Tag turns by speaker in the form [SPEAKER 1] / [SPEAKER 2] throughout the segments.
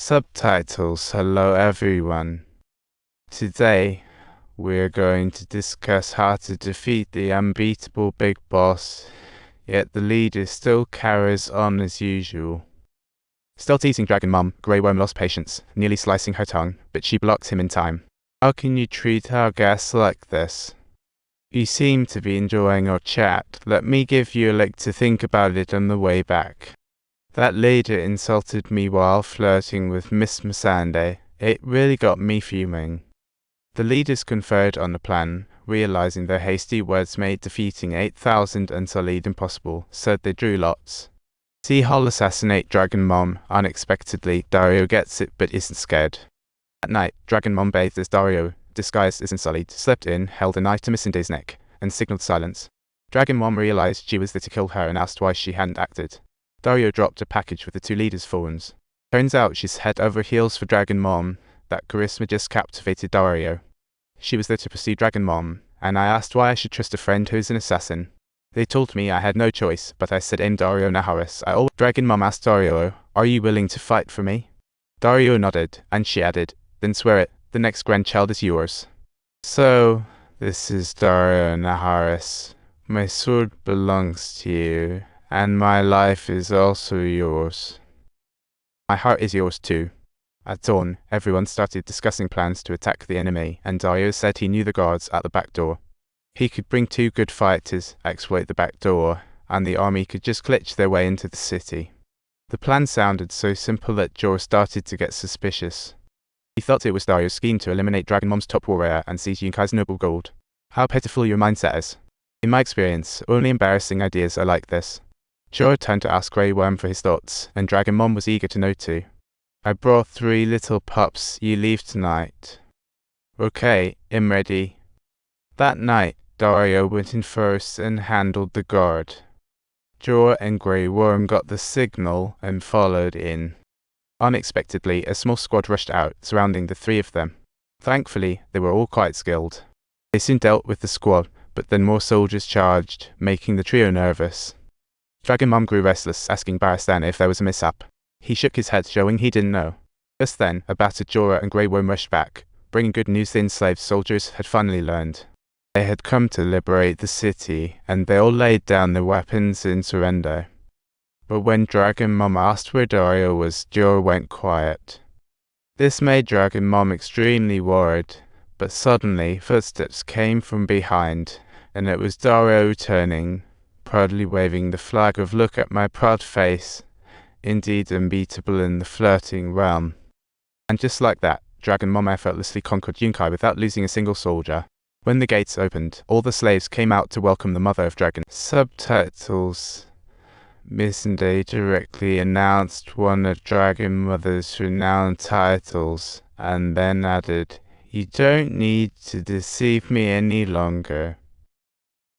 [SPEAKER 1] Subtitles. Hello everyone. Today we're going to discuss how to defeat the unbeatable big boss, yet the leader still carries on as usual. Still teasing Dragon Mom, Grey Worm lost patience, nearly slicing her tongue, but she blocked him in time. How can you treat our guests like this? You seem to be enjoying our chat. Let me give you a link to think about it on the way back. That lady insulted me while flirting with Miss Missandei. It really got me fuming. The leaders conferred on a plan, realizing their hasty words made defeating 8,000 unsullied impossible, so they drew lots. See Hall assassinate Dragon Mom. Unexpectedly, Dario gets it but isn't scared. At night, Dragon Mom bathed as Dario, disguised as Unsullied, slipped in, held a knife to Missandei's neck, and signaled silence. Dragon Mom realized she was there to kill her and asked why she hadn't acted. Dario dropped a package with the two leaders' phones. Turns out she's head over heels for Dragon Mom. That charisma just captivated Dario. She was there to pursue Dragon Mom, and I asked why I should trust a friend who's an assassin. They told me I had no choice, but I said Dario Naharis. Dragon Mom asked Dario, "Are you willing to fight for me?" Dario nodded, and she added, "Then swear it, the next grandchild is yours." So, this is Dario Naharis. My sword belongs to you. And my life is also yours. My heart is yours too. At dawn, everyone started discussing plans to attack the enemy, and Dario said he knew the guards at the back door. He could bring 2 good fighters, exploit the back door, and the army could just glitch their way into the city. The plan sounded so simple that Jorah started to get suspicious. He thought it was Dario's scheme to eliminate Dragon Mom's top warrior and seize Yunkai's noble gold. How pitiful your mindset is. In my experience, only embarrassing ideas are like this. Jorah turned to ask Grey Worm for his thoughts, and Dragon Mom was eager to know too. "I brought 3 little pups. You leave tonight." "Okay, I'm ready." That night, Dario went in first and handled the guard. Jorah and Grey Worm got the signal and followed in. Unexpectedly, a small squad rushed out, surrounding the 3 of them. Thankfully, they were all quite skilled. They soon dealt with the squad, but then more soldiers charged, making the trio nervous. Dragon Mom grew restless, asking Barristan if there was a mishap. He shook his head, showing he didn't know. Just then, a battered Jorah and Grey Worm rushed back, bringing good news the enslaved soldiers had finally learned. They had come to liberate the city, and they all laid down their weapons in surrender. But when Dragon Mom asked where Dario was, Jorah went quiet. This made Dragon Mom extremely worried, but suddenly footsteps came from behind, and it was Dario returning, proudly waving the flag of "Look at my proud face," indeed unbeatable in the flirting realm. And just like that, Dragon Mom effortlessly conquered Yunkai without losing a single soldier. When the gates opened, all the slaves came out to welcome the mother of dragons. Subtitles. Missandei directly announced one of Dragon Mother's renowned titles, and then added, "You don't need to deceive me any longer.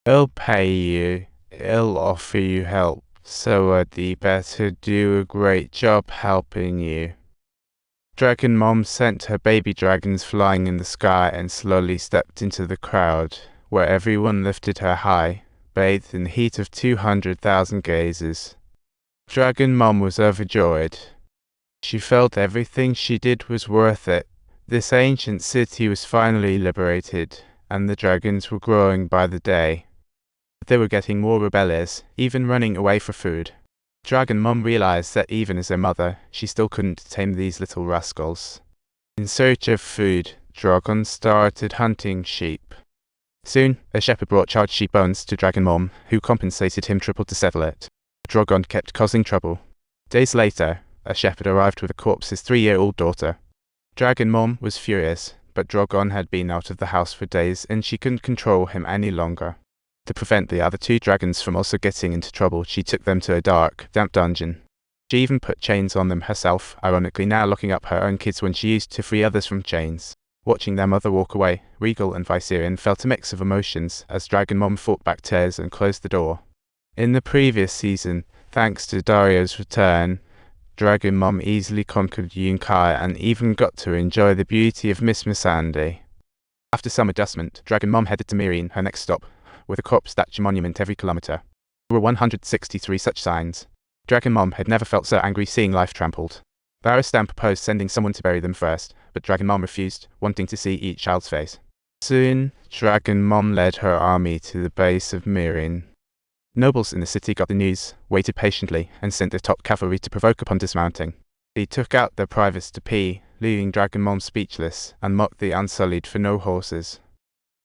[SPEAKER 1] I'll pay you. I'll offer you help, so I'd better do a great job helping you." Dragon Mom sent her baby dragons flying in the sky and slowly stepped into the crowd, where everyone lifted her high, bathed in the heat of 200,000 gazes. Dragon Mom was overjoyed. She felt everything she did was worth it. This ancient city was finally liberated, and the dragons were growing by the day. They were getting more rebellious, even running away for food. Dragon Mom realized that even as their mother, she still couldn't tame these little rascals. In search of food, Drogon started hunting sheep. Soon, a shepherd brought charred sheep bones to Dragon Mom, who compensated him triple to settle it. Drogon kept causing trouble. Days later, a shepherd arrived with a corpse's 3-year-old daughter. Dragon Mom was furious, but Drogon had been out of the house for days and she couldn't control him any longer. To prevent the other 2 dragons from also getting into trouble, she took them to a dark, damp dungeon. She even put chains on them herself, ironically now locking up her own kids when she used to free others from chains. Watching their mother walk away, Rhaegal and Viserion felt a mix of emotions as Dragon Mom fought back tears and closed the door. In the previous season, thanks to Dario's return, Dragon Mom easily conquered Yunkai and even got to enjoy the beauty of Miss Missandei. After some adjustment, Dragon Mom headed to Meereen, her next stop, with a corpse statue monument every kilometer. There were 163 such signs. Dragon Mom had never felt so angry seeing life trampled. Varys then proposed sending someone to bury them first, but Dragon Mom refused, wanting to see each child's face. Soon, Dragon Mom led her army to the base of Meereen. Nobles in the city got the news, waited patiently, and sent their top cavalry to provoke upon dismounting. They took out their privates to pee, leaving Dragon Mom speechless, and mocked the Unsullied for no horses.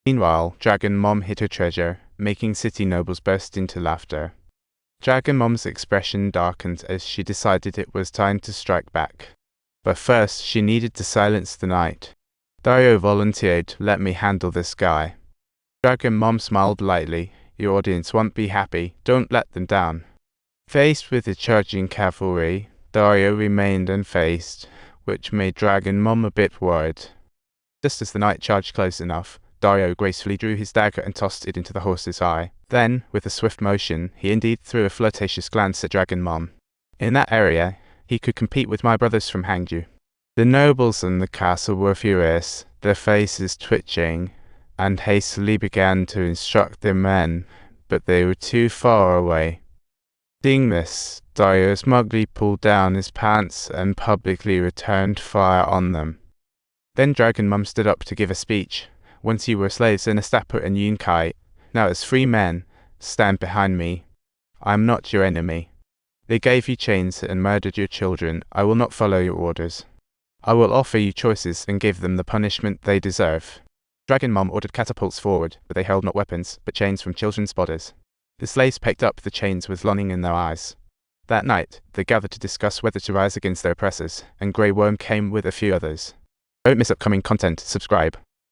[SPEAKER 1] Meanwhile, Dragon Mom hid her treasure, making city nobles burst into laughter. Dragon Mom's expression darkened as she decided it was time to strike back. But first, she needed to silence the night. Dario volunteered, "Let me handle this guy." Dragon Mom smiled lightly. "Your audience won't be happy. Don't let them down." Faced with the charging cavalry, Dario remained unfazed, which made Dragon Mom a bit worried. Just as the night charged close enough, Dario gracefully drew his dagger and tossed it into the horse's eye. Then, with a swift motion, he indeed threw a flirtatious glance at Dragon Mom. In that area, he could compete with my brothers from Hangzhou. The nobles in the castle were furious, their faces twitching, and hastily began to instruct their men, but they were too far away. Seeing this, Dario smugly pulled down his pants and publicly returned fire on them. Then Dragon Mom stood up to give a speech. "Once you were slaves in Astapa and Yunkai, now as free men, stand behind me. I am not your enemy. They gave you chains and murdered your children. I will not follow your orders. I will offer you choices and give them the punishment they deserve." Dragon Mom ordered catapults forward, but they held not weapons, but chains from children's bodies. The slaves picked up the chains with longing in their eyes. That night, they gathered to discuss whether to rise against their oppressors, and Grey Worm came with a few others. Don't miss upcoming content, subscribe.